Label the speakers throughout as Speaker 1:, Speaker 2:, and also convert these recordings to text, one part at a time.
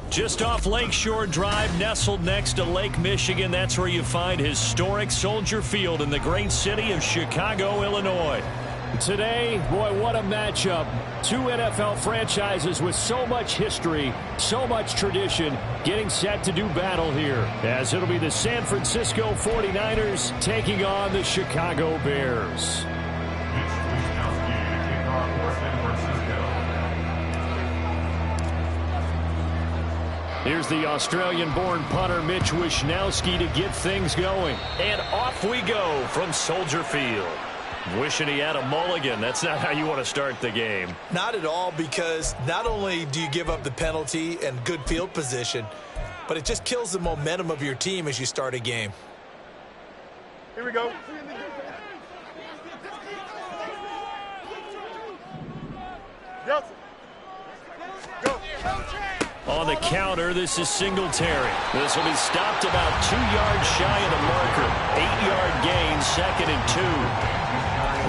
Speaker 1: Just off Lakeshore Drive, nestled next to Lake Michigan. That's where you find historic Soldier Field in the great city of Chicago, Illinois. Today, boy, what a matchup. Two NFL franchises with so much history, so much tradition, getting set to do battle here, as it'll be the San Francisco 49ers taking on the Chicago Bears. Here's the Australian-born punter Mitch Wishnowsky to get things going. And off we go from Soldier Field. Wishing he had a mulligan. That's not how you want to start the game.
Speaker 2: Not at all, because not only do you give up the penalty and good field position, but it just kills the momentum of your team as you start a game.
Speaker 3: Here we go. Yes. Go.
Speaker 1: On the counter, this is Singletary. This will be stopped about 2 yards shy of the marker. 8-yard gain, 2nd and 2.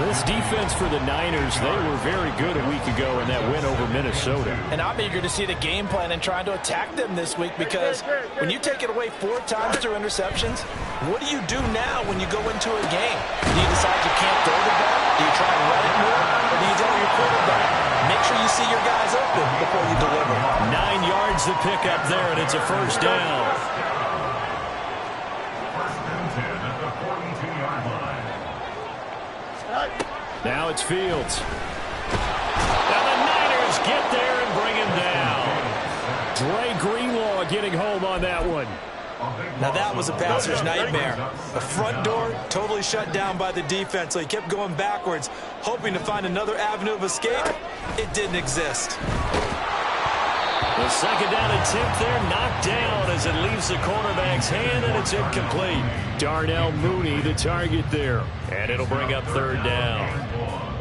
Speaker 1: This defense for the Niners, they were very good a week ago in that win over Minnesota.
Speaker 2: And I'm eager to see the game plan and trying to attack them this week, because when you take it away 4 times through interceptions, what do you do now when you go into a game? Do you decide you can't throw the ball? Do you try and run it more? Or do you tell your quarterback, make sure you see your guys open before you deliver?
Speaker 1: 9 yards to pick up there, and it's a first down. Now it's Fields. And the Niners get there and bring him down. Dre Greenlaw getting home on that one.
Speaker 2: Now that was a passer's nightmare. The front door totally shut down by the defense, so he kept going backwards, hoping to find another avenue of escape. It didn't exist.
Speaker 1: The second down attempt there knocked down as it leaves the cornerback's hand, and it's incomplete. Darnell Mooney the target there, and it'll bring up 3rd down.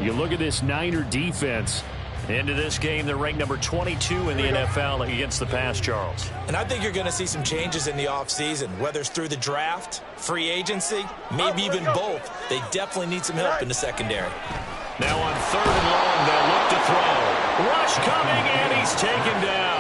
Speaker 1: You look at this Niner defense. Into this game, they're ranked number 22 in the NFL against the pass, Charles.
Speaker 2: And I think you're going to see some changes in the offseason, whether it's through the draft, free agency, maybe even both. They definitely need some help in the secondary.
Speaker 1: Now on 3rd and long, they'll look to throw. Rush coming, and he's taken down.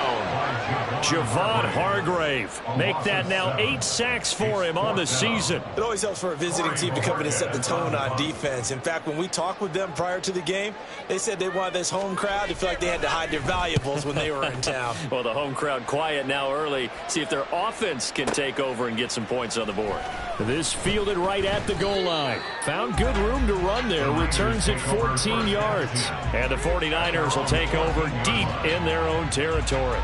Speaker 1: Javon Hargrave. Make that now 8 sacks for him on the season.
Speaker 2: It always helps for a visiting team to come in and set the tone on defense. In fact, when we talked with them prior to the game, they said they wanted this home crowd to feel like they had to hide their valuables when they were in town.
Speaker 1: Well, the home crowd quiet now early. See if their offense can take over and get some points on the board. This fielded right at the goal line. Found good room to run there. Returns it 14 yards. And the 49ers will take over deep in their own territory.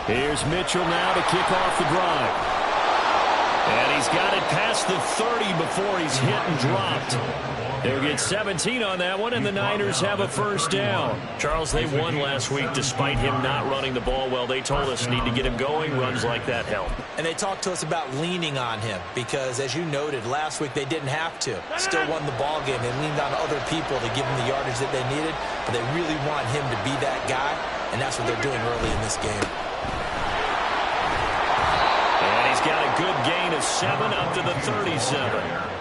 Speaker 1: Here's Mitchell now to kick off the drive. And he's got it past the 30 before he's hit and dropped. They'll get 17 on that one, and the Niners have a first down. Charles, they won last week despite him not running the ball well. They told us need to get him going. Runs like that help.
Speaker 2: And they talked to us about leaning on him because, as you noted, last week they didn't have to. Still won the ball game. They leaned on other people to give them the yardage that they needed, but they really want him to be that guy, and that's what they're doing early in this game.
Speaker 1: And he's got a good gain of 7 up to the 37.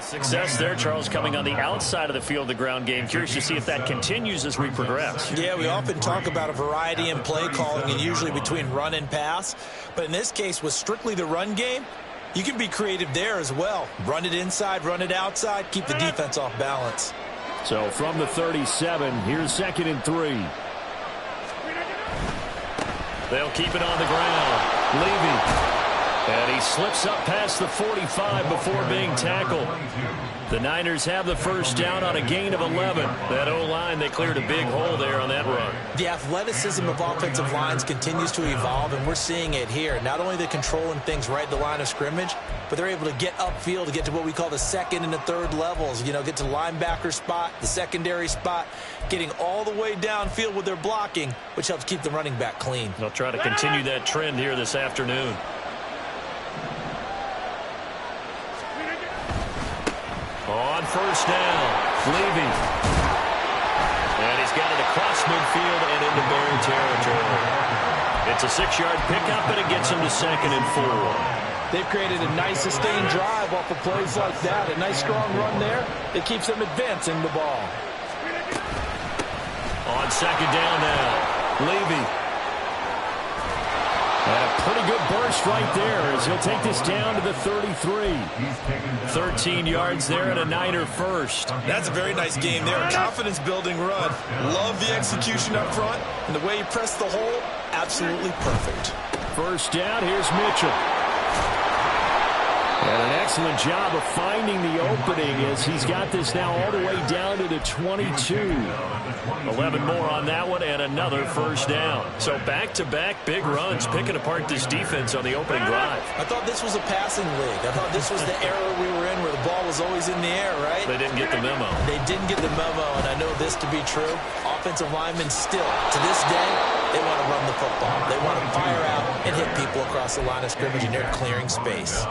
Speaker 1: Success there, Charles, coming on the outside of the field, the ground game. Curious to see if that continues as we progress.
Speaker 2: Yeah, we often talk about a variety in play calling and usually between run and pass. But in this case, with strictly the run game, you can be creative there as well. Run it inside, run it outside, keep the defense off balance.
Speaker 1: So from the 37, here's 2nd and 3. They'll keep it on the ground. Levy. And he slips up past the 45 before being tackled. The Niners have the first down on a gain of 11. That O-line, they cleared a big hole there on that run.
Speaker 2: The athleticism of offensive lines continues to evolve, and we're seeing it here. Not only are they controlling things right at the line of scrimmage, but they're able to get upfield to get to what we call the second and the third levels. You know, get to the linebacker spot, the secondary spot, getting all the way downfield with their blocking, which helps keep the running back clean.
Speaker 1: They'll try to continue that trend here this afternoon. On first down, Levy. And he's got it across midfield and into Bear territory. It's a 6-yard pickup, and it gets him to 2nd and 4.
Speaker 2: They've created a nice sustained drive off of plays like that. A nice strong run there. It keeps them advancing the ball.
Speaker 1: On 2nd down now, Levy. And a pretty good burst right there as he'll take this down to the 33. 13 yards there and a Niner first.
Speaker 2: That's a very nice game there. Confidence-building run. Love the execution up front. And the way he pressed the hole, absolutely perfect.
Speaker 1: First down, here's Mitchell. And an excellent job of finding the opening as he's got this now all the way down to the 22. 11 more on that one and another first down. So back-to-back big runs picking apart this defense on the opening drive.
Speaker 2: I thought this was a passing league. I thought this was the era we were in where the ball was always in the air, right?
Speaker 1: They didn't get the memo.
Speaker 2: They didn't get the memo, and I know this to be true. Offensive linemen still, to this day, they want to run the football. They want to fire out and hit people across the line of scrimmage, and they're clearing space.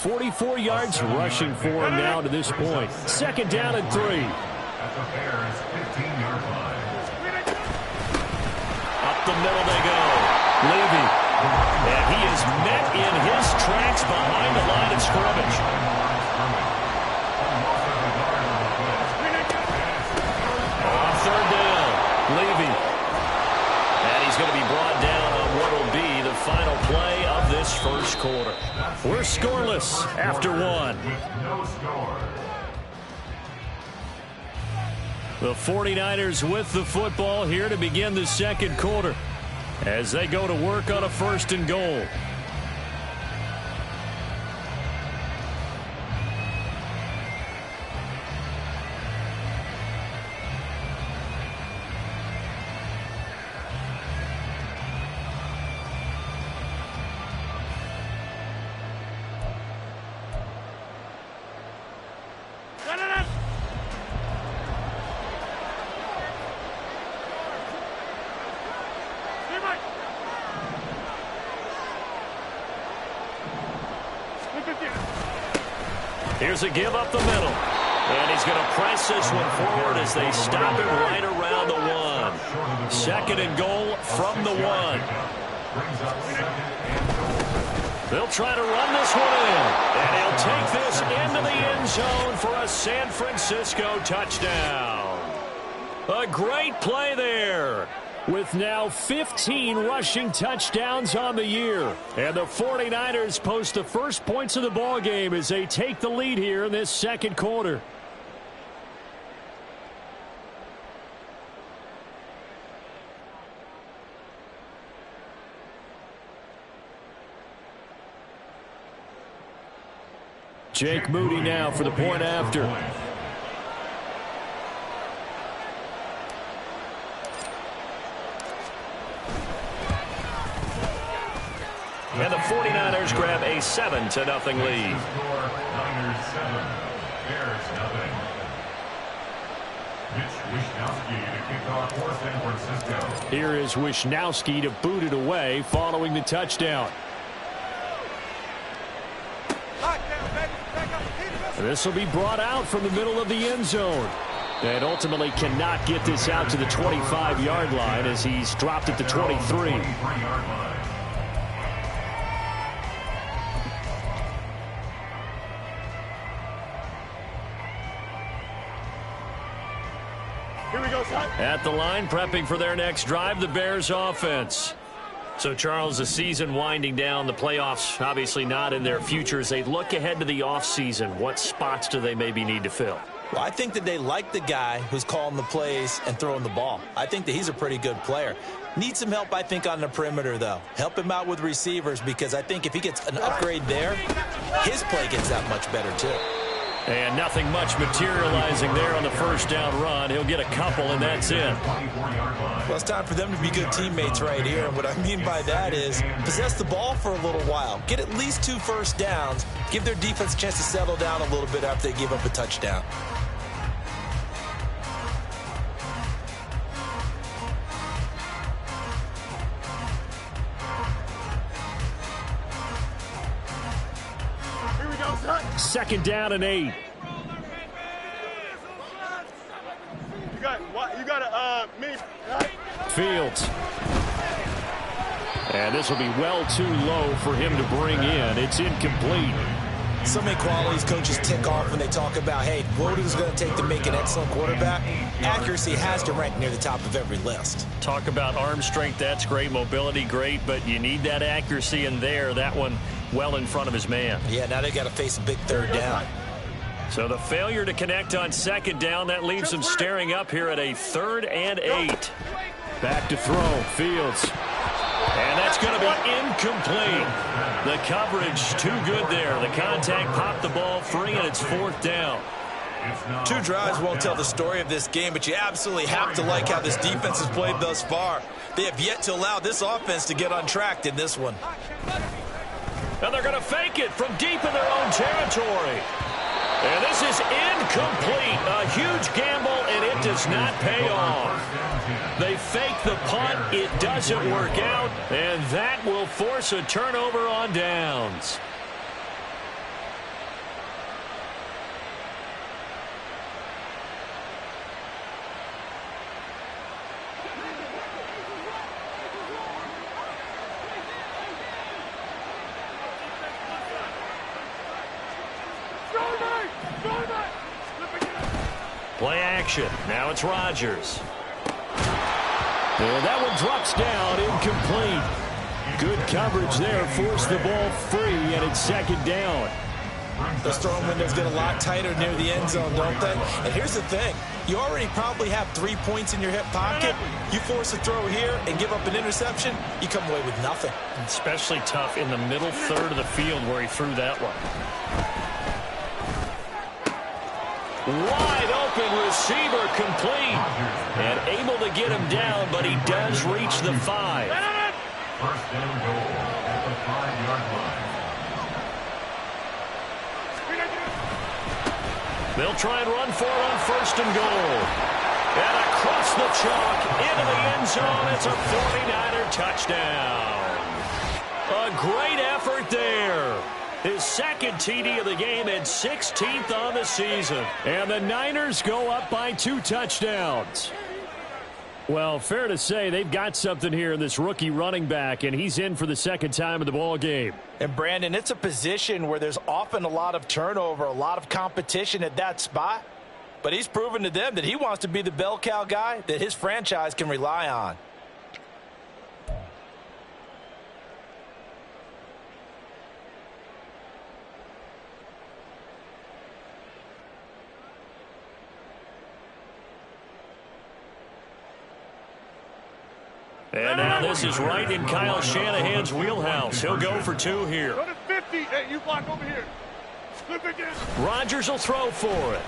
Speaker 1: 44 yards rushing for him now to this point. 2nd down and 3. Up the middle they go. Levy. And he is met in his tracks behind the line of scrimmage. On 3rd down, Levy. And he's going to be brought down on what will be the final play of this first quarter. We're scoreless after 1. The 49ers with the football here to begin the second quarter as they go to work on a 1st and goal. Here's a give up the middle. And he's going to press this one forward as they stop him right around the 1. 2nd and goal from the 1. They'll try to run this one in. And he'll take this into the end zone for a San Francisco touchdown. A great play there, with now 15 rushing touchdowns on the year. And the 49ers post the first points of the ball game as they take the lead here in this second quarter. Jake Moody now for the point after. And the 49ers grab a 7-0 lead. Here is Wishnowsky to boot it away following the touchdown. This will be brought out from the middle of the end zone. And ultimately cannot get this out to the 25-yard line as he's dropped at the 23.
Speaker 3: Here we go, son.
Speaker 1: At the line, prepping for their next drive, the Bears offense. So, Charles, the season winding down, the playoffs obviously not in their future. As they look ahead to the offseason, what spots do they maybe need to fill?
Speaker 2: Well, I think that they like the guy who's calling the plays and throwing the ball. I think that he's a pretty good player. Needs some help, I think, on the perimeter, though. Help him out with receivers, because I think if he gets an upgrade there, his play gets that much better, too.
Speaker 1: And nothing much materializing there on the first down run. He'll get a couple, and that's it.
Speaker 2: Well, it's time for them to be good teammates right here. And what I mean by that is possess the ball for a little while. Get at least 2 first downs. Give their defense a chance to settle down a little bit after they give up a touchdown.
Speaker 1: Second down and 8.
Speaker 3: You got me.
Speaker 1: Fields. And this will be well too low for him to bring in. It's incomplete.
Speaker 2: So many qualities coaches tick off when they talk about, hey, what is it going to take to make an excellent quarterback? Accuracy has to rank near the top of every list.
Speaker 1: Talk about arm strength, that's great. Mobility, great. But you need that accuracy in there. That one well in front of his man.
Speaker 2: Yeah, now they got to face a big third down.
Speaker 1: So the failure to connect on second down, that leaves them staring up here at a 3rd and 8. Back to throw, Fields. And that's going to be incomplete. The coverage too good there. The contact popped the ball free, and it's 4th down.
Speaker 2: 2 drives won't tell the story of this game, but you absolutely have to like how this defense has played thus far. They have yet to allow this offense to get untracked in this one.
Speaker 1: And they're going to fake it from deep in their own territory. And this is incomplete. A huge gamble, and it does not pay off. They fake the punt. It doesn't work out, and that will force a turnover on downs. Play action. Now it's Rodgers. And that one drops down, incomplete. Good coverage there, forced the ball free, and it's 2nd down.
Speaker 2: Those throwing windows get a lot tighter near the end zone, don't they? And here's the thing. You already probably have 3 points in your hip pocket. You force a throw here and give up an interception, you come away with nothing.
Speaker 1: Especially tough in the middle third of the field where he threw that one. Wide open receiver, complete. And able to get him down, but he does reach the 5.
Speaker 4: First down goal at the 5-yard line.
Speaker 1: They'll try and run for it on 1st and goal. And across the chalk, into the end zone. It's a 49er touchdown. A great effort there. His 2nd TD of the game and 16th on the season. And the Niners go up by 2 touchdowns. Well, fair to say they've got something here in this rookie running back, and he's in for the 2nd time of the ball game.
Speaker 2: And, Brandon, it's a position where there's often a lot of turnover, a lot of competition at that spot. But he's proven to them that he wants to be the bell cow guy that his franchise can rely on.
Speaker 1: And now this is right in Kyle Shanahan's wheelhouse. He'll go for 2 here.
Speaker 3: Go to 50. Hey, you block over here. Flip again.
Speaker 1: Rodgers will throw for it.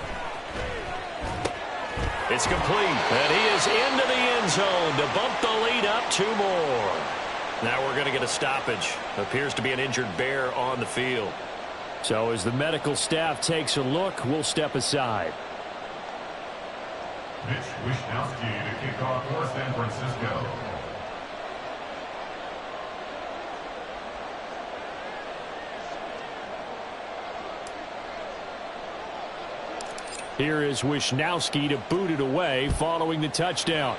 Speaker 1: It's complete. And he is into the end zone to bump the lead up 2 more. Now we're going to get a stoppage. Appears to be an injured Bear on the field. So as the medical staff takes a look, we'll step aside.
Speaker 4: Mitch Wishnowsky to kick off for San Francisco.
Speaker 1: Here is Wishnowsky to boot it away following the touchdown.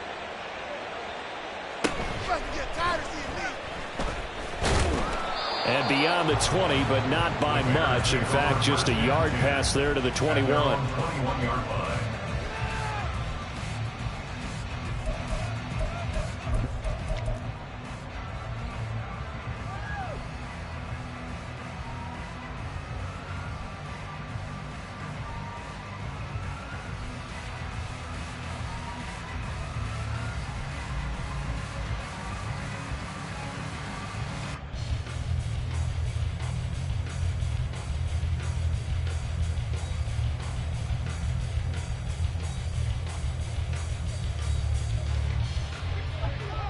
Speaker 1: And beyond the 20, but not by much. In fact, just a yard pass there to the 21.
Speaker 4: 21-yard line.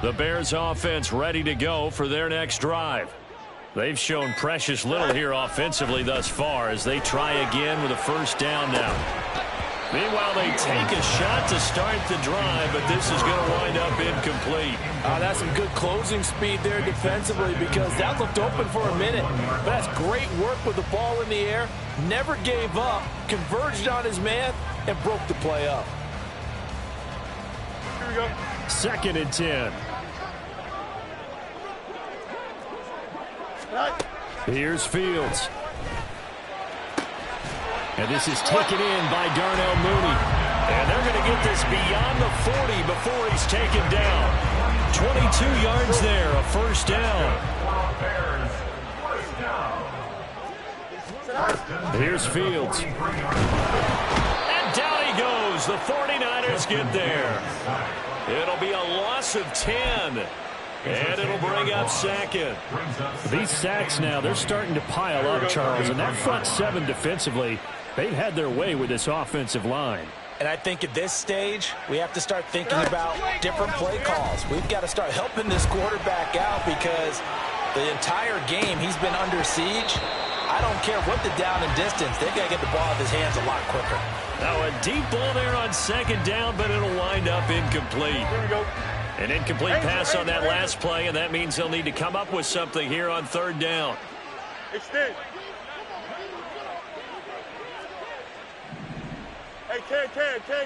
Speaker 1: The Bears offense ready to go for their next drive. They've shown precious little here offensively thus far as they try again with a first down now. Meanwhile, they take a shot to start the drive, but this is going to wind up incomplete.
Speaker 2: That's some good closing speed there defensively because that looked open for a minute. But that's great work with the ball in the air. Never gave up, converged on his man, and broke the play up.
Speaker 3: Here we go.
Speaker 1: 2nd and 10. Here's Fields. And this is taken in by Darnell Mooney. And they're going to get this beyond the 40 before he's taken down. 22 yards there, a first down. Here's Fields. And down he goes. The 49ers get there. It'll be a loss of 10. And it'll bring up 2nd. These sacks now, they're starting to pile up, Charles. And that front 7 defensively, they've had their way with this offensive line.
Speaker 2: And I think at this stage, we have to start thinking about different play calls. We've got to start helping this quarterback out because the entire game he's been under siege. I don't care what the down and distance. They've got to get the ball out of his hands a lot quicker.
Speaker 1: Now a deep ball there on 2nd down, but it'll wind up incomplete.
Speaker 3: Here we go.
Speaker 1: An incomplete pass on that last play, and that means they'll need to come up with something here on 3rd down.
Speaker 3: Extend. Hey,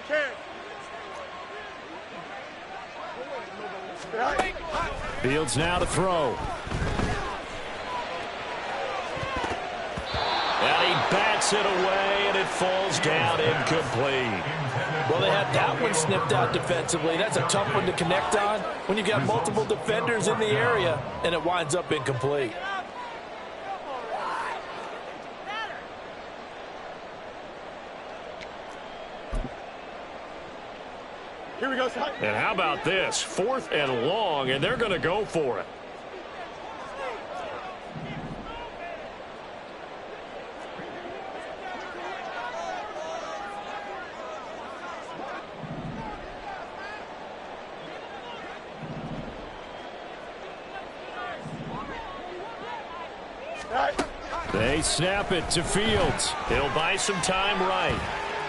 Speaker 3: can.
Speaker 1: Fields now to throw. And he bats it away, and it falls down incomplete.
Speaker 2: Well, they had that one snipped out defensively. That's a tough one to connect on when you've got multiple defenders in the area, and it winds up incomplete.
Speaker 3: Here we go, son.
Speaker 1: And how about this? 4th and long, and they're going to go for it. They snap it to Fields. He'll buy some time right.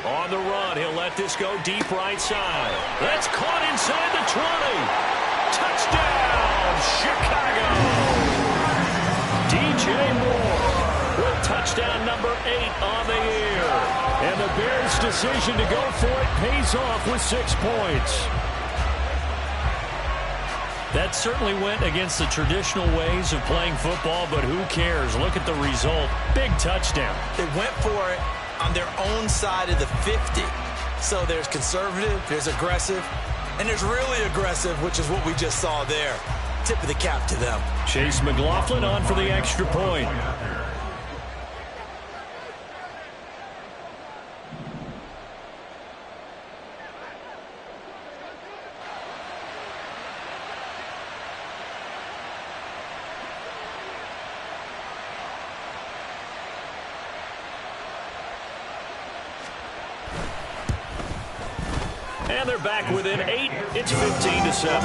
Speaker 1: On the run, he'll let this go deep right side. That's caught inside the 20. Touchdown, Chicago. DJ Moore with touchdown number 8 on the year. And the Bears' decision to go for it pays off with 6 points. That certainly went against the traditional ways of playing football, but who cares? Look at the result. Big touchdown.
Speaker 2: They went for it on their own side of the 50. So there's conservative, there's aggressive, and there's really aggressive, which is what we just saw there. Tip of the cap to them.
Speaker 1: Chase McLaughlin on for the extra point. And they're back within 8. It's 15-7.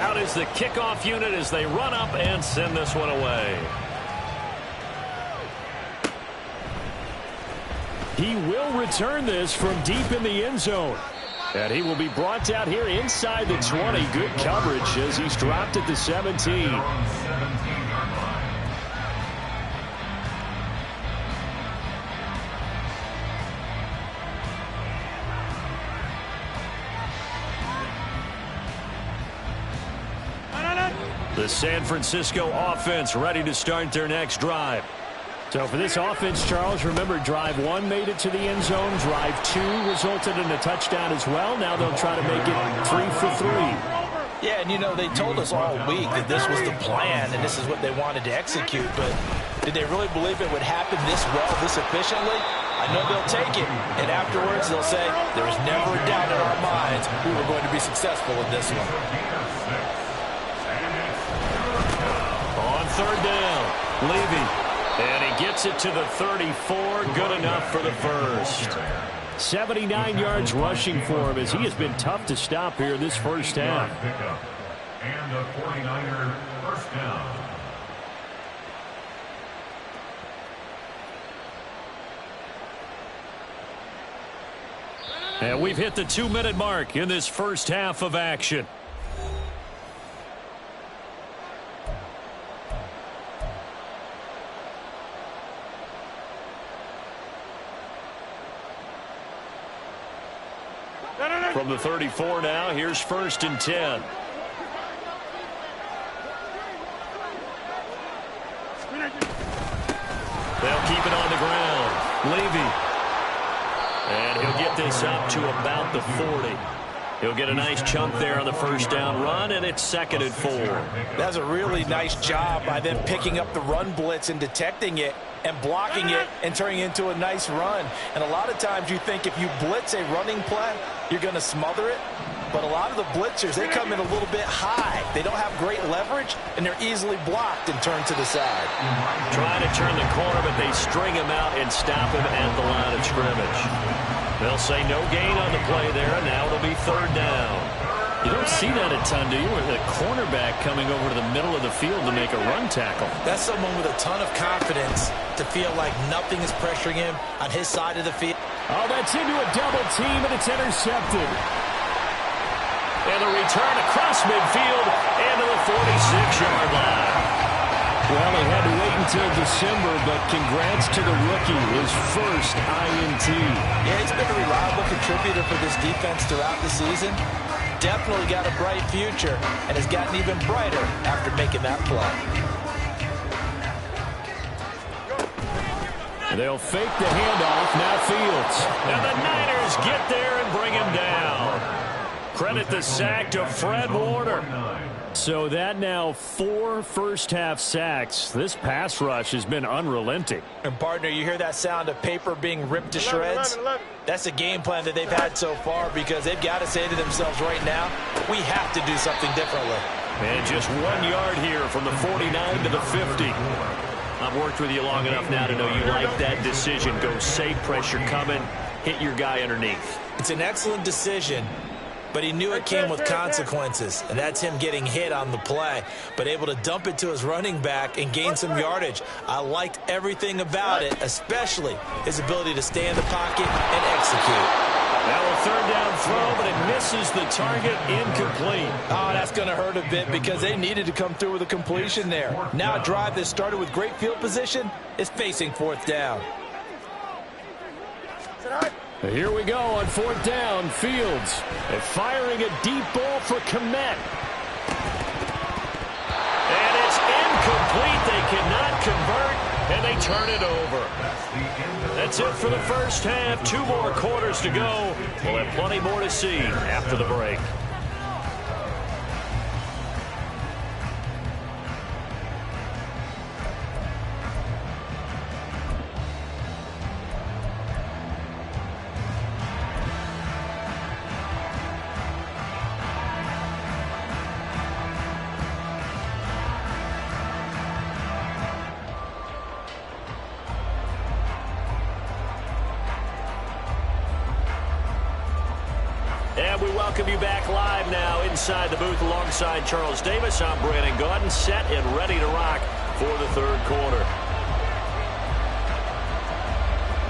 Speaker 1: Out is the kickoff unit as they run up and send this one away. He will return this from deep in the end zone. And he will be brought down here inside the 20. Good coverage as he's dropped at the 17. The San Francisco offense ready to start their next drive. So for this offense, Charles, remember drive 1 made it to the end zone. Drive 2 resulted in a touchdown as well. Now they'll try to make it 3 for 3.
Speaker 2: Yeah, and you know, they told us all week that this was the plan and this is what they wanted to execute. But did they really believe it would happen this well, this efficiently? I know they'll take it. And afterwards, they'll say, there was never a doubt in our minds we were going to be successful in this one.
Speaker 1: On third down. Levy. And he gets it to the 34. Good enough for the first. 79 yards rushing for him as he has been tough to stop here this first half.
Speaker 4: And a 49er first down.
Speaker 1: And we've hit the 2-minute mark in this first half of action. From the 34 now, here's 1st and 10. They'll keep it on the ground. Levy. And he'll get this up to about the 40. He'll get a nice chunk there on the first down run, and it's 2nd and 4.
Speaker 2: That's a really nice job by them picking up the run blitz and detecting it and blocking it and turning it into a nice run. And a lot of times you think if you blitz a running play, you're going to smother it. But a lot of the blitzers, they come in a little bit high. They don't have great leverage, and they're easily blocked and turned to the side.
Speaker 1: Trying to turn the corner, but they string him out and stop him at the line of scrimmage. They'll say no gain on the play there, and now it'll be 3rd down.
Speaker 5: You don't see that a ton, do you? With a cornerback coming over to the middle of the field to make a run tackle.
Speaker 2: That's someone with a ton of confidence to feel like nothing is pressuring him on his side of the field.
Speaker 1: Oh, that's into a double team, and it's intercepted. And a return across midfield and to the 46-yard line.
Speaker 5: Well, they had to wait until December, but congrats to the rookie, his first INT.
Speaker 2: Yeah, he's been a reliable contributor for this defense throughout the season. Definitely got a bright future and has gotten even brighter after making that play.
Speaker 1: They'll fake the handoff. Now Fields. And the Niners get there and bring him down. Credit the sack to Fred Warner.
Speaker 5: So that now 4 first-half sacks. This pass rush has been unrelenting.
Speaker 2: And, partner, you hear that sound of paper being ripped to shreds? That's a game plan that they've had so far because they've got to say to themselves right now, we have to do something differently.
Speaker 1: And just 1 yard here from the 49 to the 50. I've worked with you long enough now to know you like that decision. Go safe, pressure coming, hit your guy underneath.
Speaker 2: It's an excellent decision. But he knew it came with consequences, and that's him getting hit on the play, but able to dump it to his running back and gain some yardage. I liked everything about it, especially his ability to stay in the pocket and execute.
Speaker 1: Now a 3rd down throw, but it misses the target, incomplete.
Speaker 2: Oh, that's going to hurt a bit because they needed to come through with a completion there. Now a drive that started with great field position is facing 4th down.
Speaker 1: Here we go on 4th down. Fields and firing a deep ball for Kmet. And it's incomplete. They cannot convert, and they turn it over. That's it for the first half. 2 more quarters to go. We'll have plenty more to see after the break. And we welcome you back live now inside the booth alongside Charles Davis. I'm Brandon Gaudin, set and ready to rock for the 3rd quarter.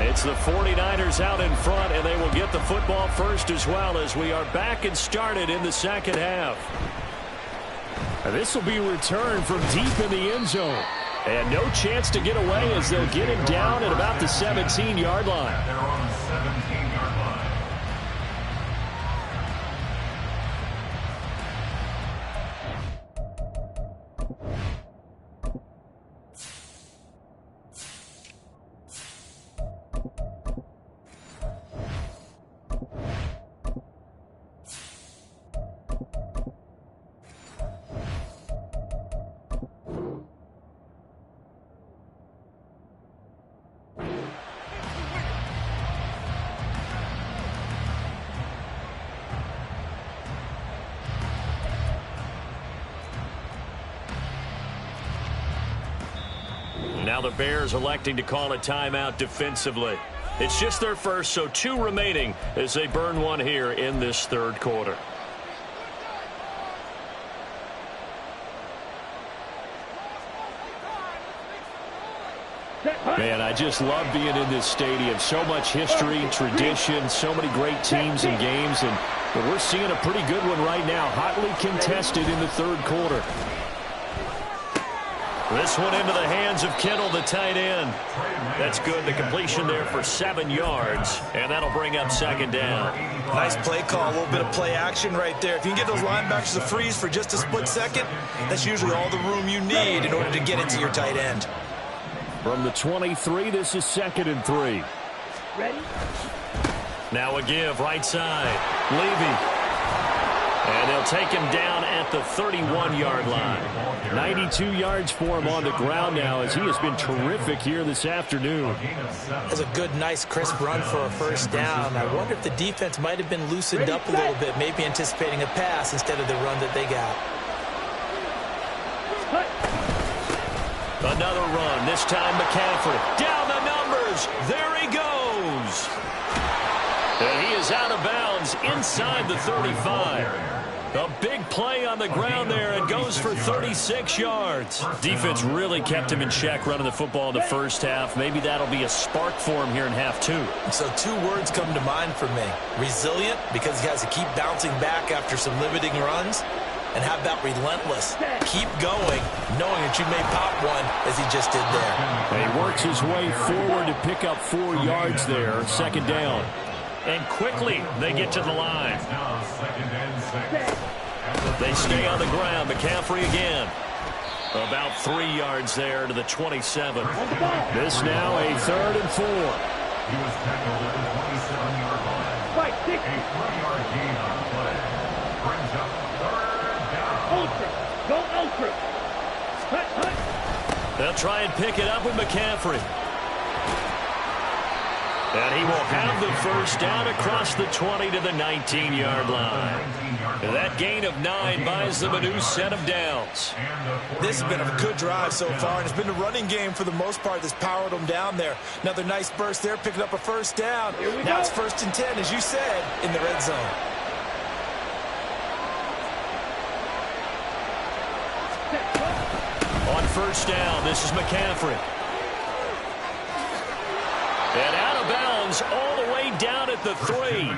Speaker 1: It's the 49ers out in front, and they will get the football first as well as we are back and started in the 2nd half.
Speaker 5: And this will be returned from deep in the end zone.
Speaker 1: And no chance to get away as they'll get him down at about the 17-yard line.
Speaker 4: They're on the 17-yard line.
Speaker 1: Now the Bears electing to call a timeout defensively. It's just their first, so 2 remaining as they burn one here in this third quarter.
Speaker 5: Man, I just love being in this stadium. So much history, tradition, so many great teams and games, and we're seeing a pretty good one right now, hotly contested in the third quarter.
Speaker 1: This one into the hands of Kittle, the tight end. That's good. The completion there for 7 yards, and that'll bring up second down.
Speaker 2: Nice play call, a little bit of play action right there. If you can get those linebackers to freeze for just a split second, that's usually all the room you need in order to get it to your tight end.
Speaker 5: From the 23, this is 2nd and 3.
Speaker 3: Ready?
Speaker 1: Now a give, right side. Levy. And they'll take him down at the 31-yard line.
Speaker 5: 92 yards for him on the ground now as he has been terrific here this afternoon.
Speaker 2: That's a good, nice, crisp run for a first down. I wonder if the defense might have been loosened up a little bit, maybe anticipating a pass instead of the run that they got.
Speaker 1: Another run, this time McCaffrey. Down the numbers. There he goes. And he is out of bounds inside the 35. A big play on the ground there and goes for 36 yards. Defense really kept him in check running the football in the first half. Maybe that'll be a spark for him here in half 2.
Speaker 2: So 2 words come to mind for me. Resilient, because he has to keep bouncing back after some limiting runs. And how about relentless? Keep going, knowing that you may pop one as he just did there.
Speaker 5: And he works his way forward to pick up 4 yards there. Second down.
Speaker 1: And quickly they get to the line. They stay on the ground. McCaffrey again. About 3 yards there to the 27.
Speaker 5: This now a 3rd and 4.
Speaker 4: He was tackled at the 27-yard line. A 3-yard gain on the play. Brings up 3rd down.
Speaker 3: Ultra. Go ultra. Hut, hut.
Speaker 1: They'll try and pick it up with McCaffrey. And he will have the first down across the 20 to the 19-yard line. That gain of 9 buys them a new set of downs.
Speaker 2: This has been a good drive so far, and it's been the running game for the most part that's powered them down there. Another nice burst there, picking up a first down. Now it's 1st and 10, as you said, in the red zone.
Speaker 1: On first down, this is McCaffrey. And out of bounds all the way down at the 3.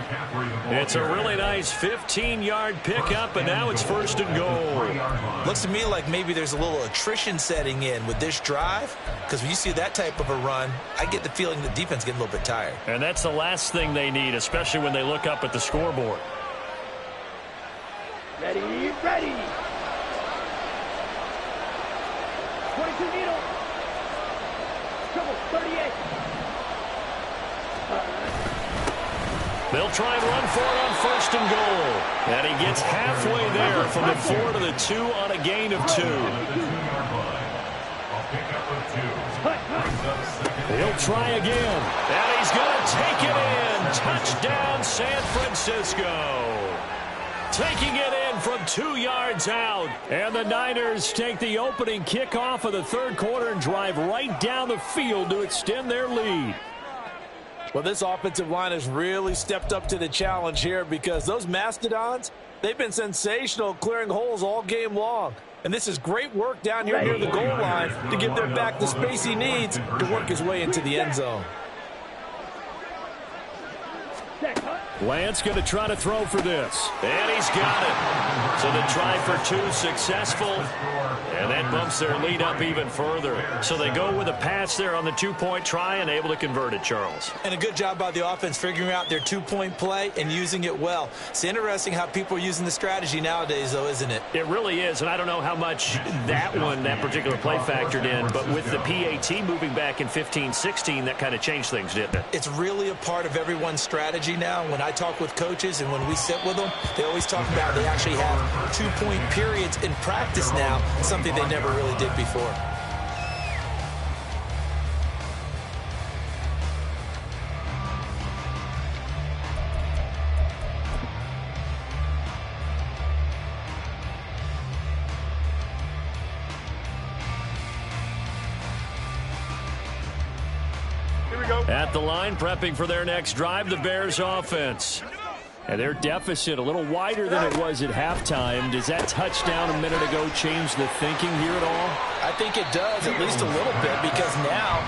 Speaker 1: It's a really nice 15-yard pickup, and now it's 1st and goal.
Speaker 2: Looks to me like maybe there's a little attrition setting in with this drive, because when you see that type of a run, I get the feeling the defense getting a little bit tired.
Speaker 1: And that's the last thing they need, especially when they look up at the scoreboard.
Speaker 3: Ready, ready. 22 needle. Trouble, 38.
Speaker 1: They'll try and run for it on 1st and goal. And he gets halfway there from the 4 to the 2 on a gain of 2.
Speaker 5: He'll try again.
Speaker 1: And he's going to take it in. Touchdown, San Francisco. Taking it in from 2 yards out.
Speaker 5: And the Niners take the opening kickoff of the third quarter and drive right down the field to extend their lead.
Speaker 2: Well, this offensive line has really stepped up to the challenge here because those Mastodons, they've been sensational clearing holes all game long. And this is great work down here near the goal line to give their back the space he needs to work his way into the end zone.
Speaker 5: Lance going to try to throw for this.
Speaker 1: And he's got it. So the try for 2 successful. And that bumps their lead up even further. So they go with a pass there on the 2-point try and able to convert it, Charles.
Speaker 2: And a good job by the offense figuring out their 2-point play and using it well. It's interesting how people are using the strategy nowadays, though, isn't it?
Speaker 1: It really is. And I don't know how much that particular play factored in. But with the PAT moving back in 15-16, that kind of changed things, didn't it?
Speaker 2: It's really a part of everyone's strategy now. When I talk with coaches and when we sit with them, they always talk about they actually have 2-point periods in practice now, something they never really did before.
Speaker 1: At the line, prepping for their next drive, the Bears offense. And their deficit a little wider than it was at halftime. Does that touchdown a minute ago change the thinking here at all?
Speaker 2: I think it does, at least a little bit, because now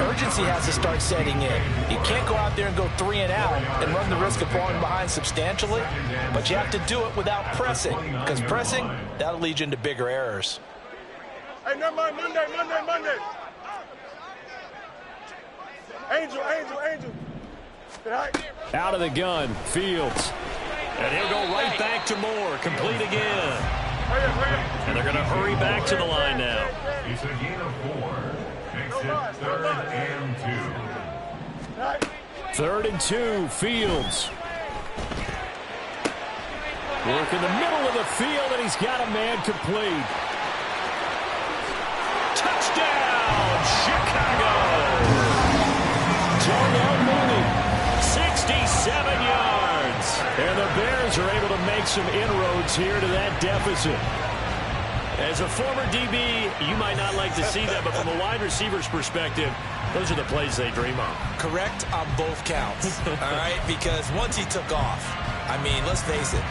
Speaker 2: urgency has to start setting in. You can't go out there and go 3 and out and run the risk of falling behind substantially, but you have to do it without pressing, because pressing, that'll lead you into bigger errors.
Speaker 3: Hey, never mind, Monday. Angel.
Speaker 1: Out of the gun, Fields. And he'll go right back to Moore. Complete again. And they're going to hurry back to the line now.
Speaker 4: It's a gain of 4. Makes it 3rd and 2.
Speaker 1: 3rd and 2, Fields. Work in the middle of the field, and he's got a man complete. Touchdown, Chicago! Darnell Mooney, 67 yards. And the Bears are able to make some inroads here to that deficit. As a former DB, you might not like to see that, but from a wide receiver's perspective, those are the plays they dream of.
Speaker 2: Correct on both counts, all right? Because once he took off, I mean, let's face it,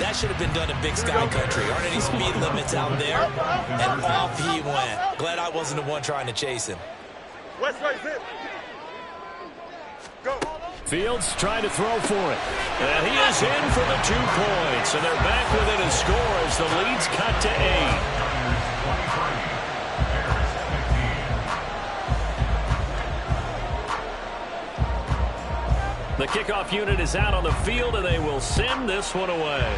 Speaker 2: that should have been done in Big Sky Country. Aren't any speed limits out there? And off he went. Glad I wasn't the one trying to chase him.
Speaker 3: West right hit. Go.
Speaker 1: Fields trying to throw for it. And he is in for the 2 points. And they're back within a score as the lead's cut to 8. The kickoff unit is out on the field, and they will send this one away.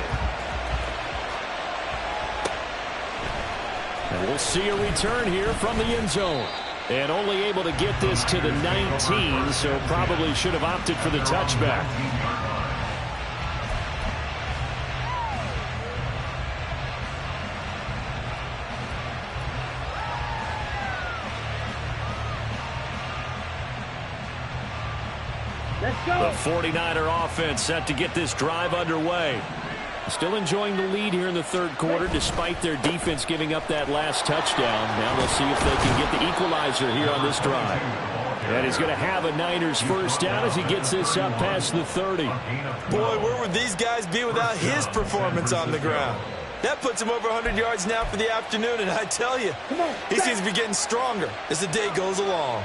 Speaker 1: And we'll see a return here from the end zone. And only able to get this to the 19, so probably should have opted for the touchback.
Speaker 3: Let's go.
Speaker 1: The 49er offense set to get this drive underway. Still enjoying the lead here in the 3rd quarter despite their defense giving up that last touchdown. Now they'll see if they can get the equalizer here on this drive. And he's going to have a Niners first down as he gets this up past the 30.
Speaker 2: Boy, where would these guys be without his performance on the ground? That puts him over 100 yards now for the afternoon, and I tell you, he seems to be getting stronger as the day goes along.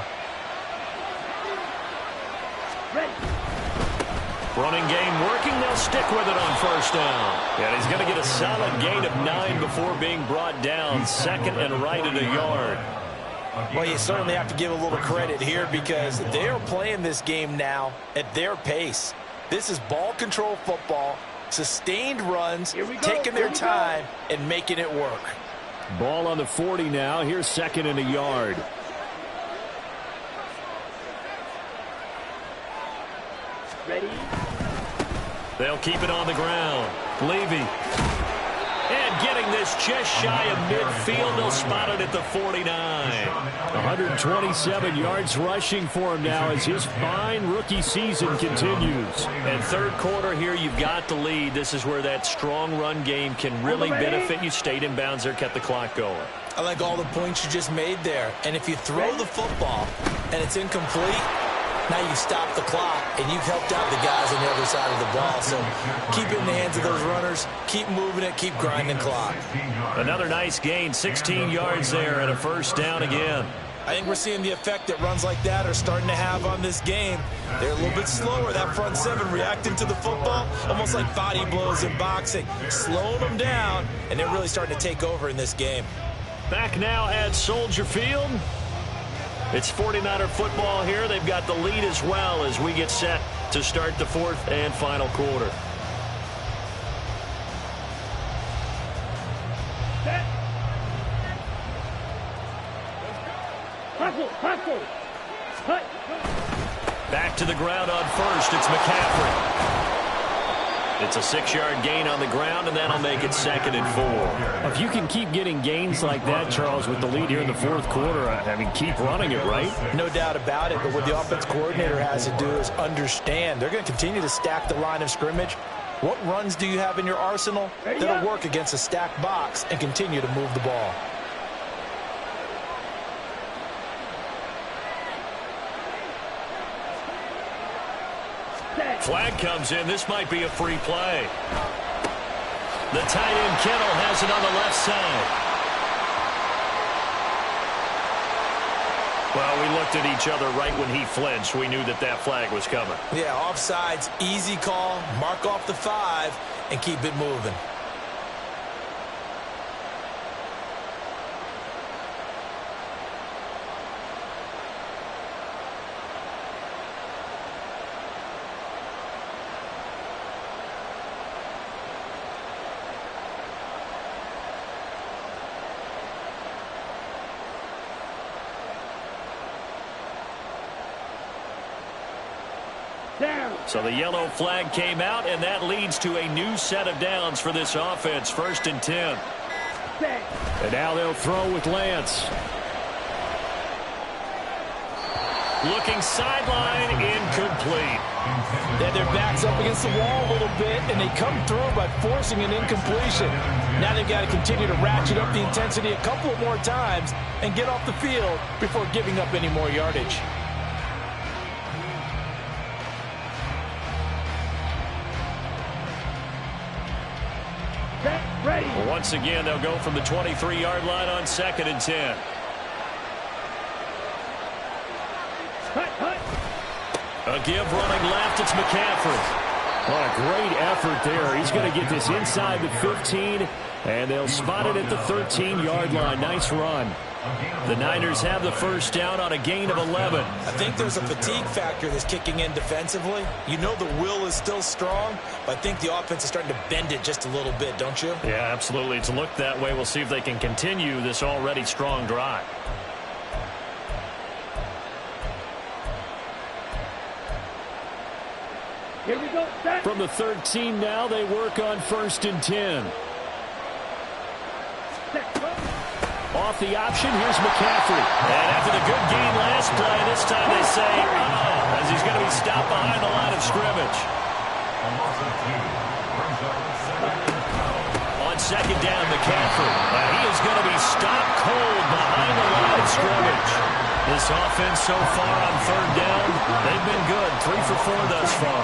Speaker 1: Running game working. They'll stick with it on first down. And he's going to get a solid gain of 9 before being brought down. 2nd and right at a yard.
Speaker 2: Well, you certainly have to give a little credit here because they are playing this game now at their pace. This is ball control football, sustained runs, taking their time and making it work.
Speaker 1: Ball on the 40 now. Here's 2nd and a yard.
Speaker 3: Ready?
Speaker 1: They'll keep it on the ground. Levy. And getting this just shy of midfield. They'll spot it at the 49. 127 yards rushing for him now as his fine rookie season continues. And 3rd quarter here, you've got the lead. This is where that strong run game can really benefit you. Stayed in bounds there, kept the clock going.
Speaker 2: I like all the points you just made there. And if you throw the football and it's incomplete, now you stop the clock, and you've helped out the guys on the other side of the ball. So keep it in the hands of those runners. Keep moving it. Keep grinding clock.
Speaker 1: Another nice gain. 16 yards there and a first down again.
Speaker 2: I think we're seeing the effect that runs like that are starting to have on this game. They're a little bit slower. That front 7 reacting to the football, almost like body blows in boxing. Slowing them down, and they're really starting to take over in this game.
Speaker 1: Back now at Soldier Field. It's 49er football here. They've got the lead as well as we get set to start the 4th and final quarter. Back to the ground on first. It's McCaffrey. It's a 6-yard gain on the ground, and that'll make it 2nd and 4. If you can keep getting gains like that, Charles, with the lead here in the 4th quarter, I mean, keep running it, right?
Speaker 2: No doubt about it, but what the offense coordinator has to do is understand. They're going to continue to stack the line of scrimmage. What runs do you have in your arsenal that'll work against a stacked box and continue to move the ball?
Speaker 1: Flag comes in. This might be a free play. The tight end Kittle has it on the left side. Well, we looked at each other right when he flinched. We knew that that flag was coming.
Speaker 2: Yeah, offsides, easy call. Mark off the 5 and keep it moving.
Speaker 1: So the yellow flag came out, and that leads to a new set of downs for this offense. 1st and 10.
Speaker 5: And now they'll throw with Lance.
Speaker 1: Looking sideline, incomplete.
Speaker 2: Then their back's up against the wall a little bit, and they come through by forcing an incompletion. Now they've got to continue to ratchet up the intensity a couple of more times and get off the field before giving up any more yardage.
Speaker 1: Once again, they'll go from the 23-yard line on 2nd and 10. A give running left. It's McCaffrey.
Speaker 5: What a great effort there. He's going to get this inside the 15, and they'll spot it at the 13-yard line. Nice run.
Speaker 1: The Niners have the first down on a gain of 11.
Speaker 2: I think there's a fatigue factor that's kicking in defensively. You know the will is still strong, but I think the offense is starting to bend it just a little bit, don't you?
Speaker 1: Yeah, absolutely. It's looked that way. We'll see if they can continue this already strong drive.
Speaker 3: Here we go.
Speaker 5: From the 13 now, they work on 1st and 10. Off the option, here's McCaffrey.
Speaker 1: And after the good gain last play, this time they say, oh, as he's going to be stopped behind the line of scrimmage. On 2nd down, McCaffrey. And he is going to be stopped cold behind the line of scrimmage. This offense so far on 3rd down, they've been good. 3 for 4 thus far.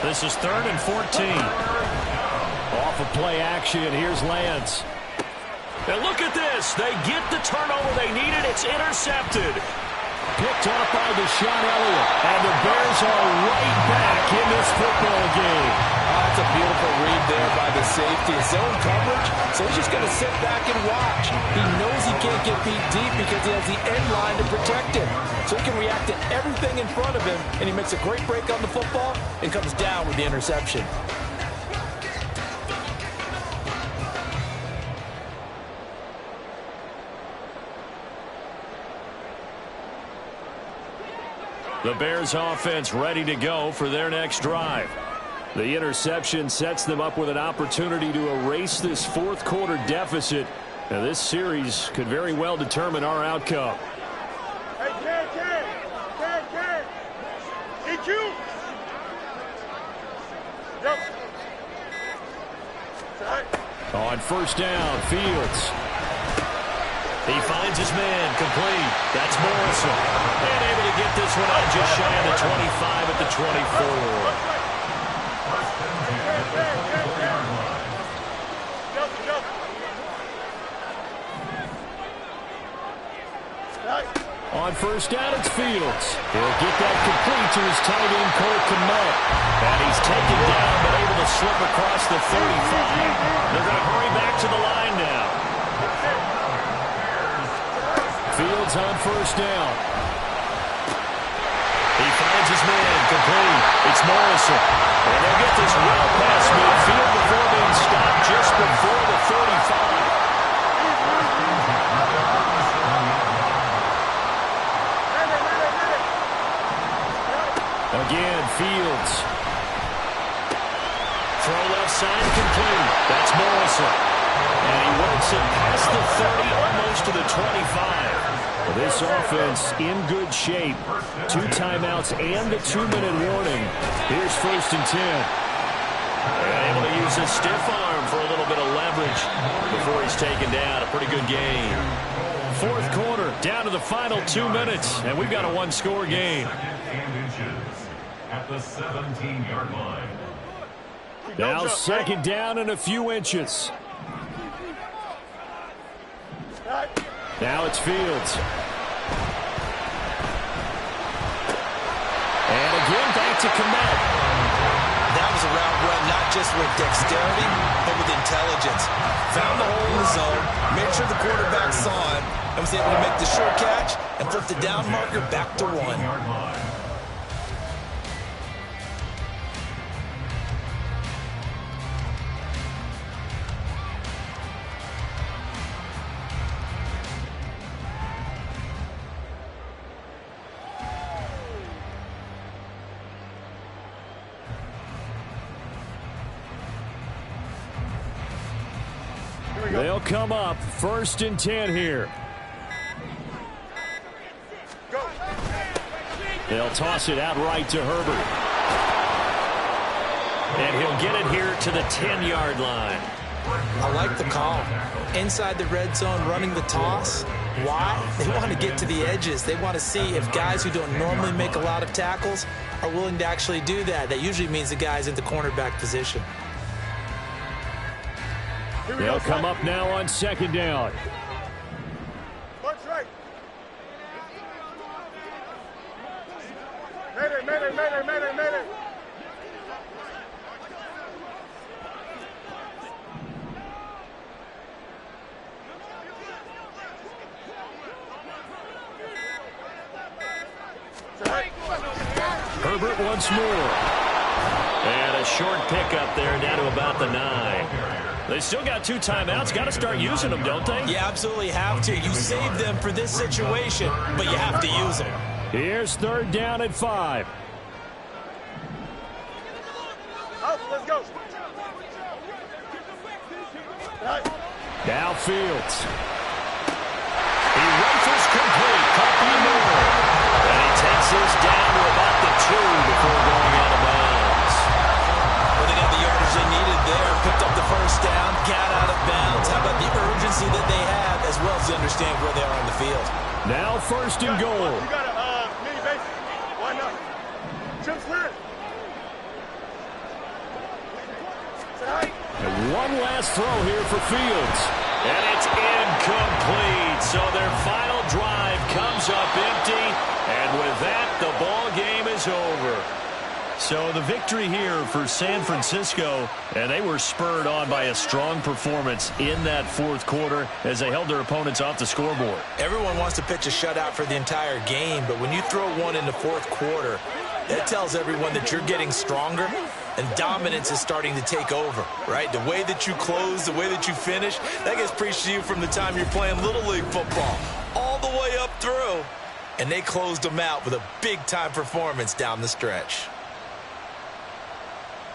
Speaker 1: This is 3rd and 14.
Speaker 5: Off of play action, here's Lance.
Speaker 1: And look at this. They get the turnover they needed. It's intercepted.
Speaker 5: Picked off by Deshaun Elliott.
Speaker 1: And the Bears are right back in this football game.
Speaker 2: That's a beautiful read there by the safety. Zone coverage, so he's just going to sit back and watch. He knows he can't get beat deep because he has the end line to protect him. So he can react to everything in front of him, and he makes a great break on the football and comes down with the interception.
Speaker 1: The Bears offense ready to go for their next drive.
Speaker 5: The interception sets them up with an opportunity to erase this 4th quarter deficit. Now, this series could very well determine our outcome.
Speaker 3: Hey, Ken. It's you. Yep.
Speaker 5: On 1st down, Fields.
Speaker 1: He finds his man, complete. That's Morrison. And able to get this one out just shy of the 25 at the 24.
Speaker 5: On 1st down, it's Fields. He'll get that complete to his tight end, Cole Kmet.
Speaker 1: And he's taken down, but able to slip across the 35. They're going to hurry back to the line now.
Speaker 5: Fields on 1st down.
Speaker 1: He finds his man, complete. It's Morrison. And they'll get this well past midfield before being stopped just before the 35.
Speaker 5: Again, Fields.
Speaker 1: Throw left side, complete. That's Morrison. And he works it past the 30, almost to the 25.
Speaker 5: This offense in good shape. 2 timeouts and a 2-minute warning. Here's 1st and 10.
Speaker 1: And able to use his stiff arm for a little bit of leverage before he's taken down. A pretty good game. 4th quarter, down to the final 2 minutes, and we've got a 1-score game.
Speaker 4: at the 17-yard line.
Speaker 1: Now second down and a few inches. Now it's Fields. And again, back to Kmet.
Speaker 2: That was a route run, not just with dexterity, but with intelligence. Found the hole in the zone, made sure the quarterback saw it, and was able to make the short catch and flip the down marker back to 1.
Speaker 1: They'll come up 1st and 10 here. They'll toss it out right to Herbert. And he'll get it here to the 10-yard line.
Speaker 2: I like the call. Inside the red zone, running the toss. Why? They want to get to the edges. They want to see if guys who don't normally make a lot of tackles are willing to actually do that. That usually means the guy's in the cornerback position.
Speaker 1: They'll come up now on 2nd down.
Speaker 3: March right. Mayday.
Speaker 1: Herbert once more. And a short pickup there down to about the 9. They still got 2 timeouts. Got to start using them, don't they?
Speaker 2: You absolutely have to. You save them for this situation, but you have to use them.
Speaker 1: Here's 3rd down at 5.
Speaker 3: Let's go.
Speaker 1: Now Fields. He rifles complete. Caught by Moore. And he takes this down to about the 2 before going out of bounds.
Speaker 2: Well, they got the yardage they needed there. Picked up the 1st down, got out of bounds. How about the urgency that they have, as well as to understand where they are on the field?
Speaker 1: Now 1st and goal.
Speaker 3: You got a mini base. Why not? Chip clear.
Speaker 1: And one last throw here for Fields. And it's incomplete. So their final drive comes up empty. And with that, the ball game is over. So the victory here for San Francisco, and they were spurred on by a strong performance in that 4th quarter as they held their opponents off the scoreboard.
Speaker 2: Everyone wants to pitch a shutout for the entire game, but when you throw one in the 4th quarter, that tells everyone that you're getting stronger and dominance is starting to take over, right? The way that you close, the way that you finish, that gets preached to you from the time you're playing Little League football all the way up through. And they closed them out with a big-time performance down the stretch.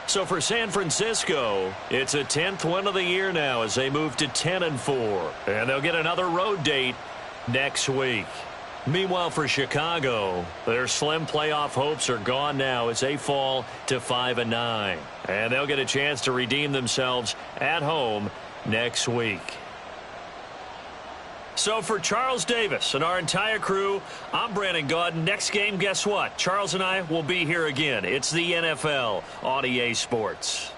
Speaker 1: So for San Francisco, it's a 10th win of the year now as they move to 10-4. And they'll get another road date next week. Meanwhile, for Chicago, their slim playoff hopes are gone now as they fall to 5-9. And they'll get a chance to redeem themselves at home next week. So for Charles Davis and our entire crew, I'm Brandon Gaudin. Next game, guess what? Charles and I will be here again. It's the NFL on EA Sports.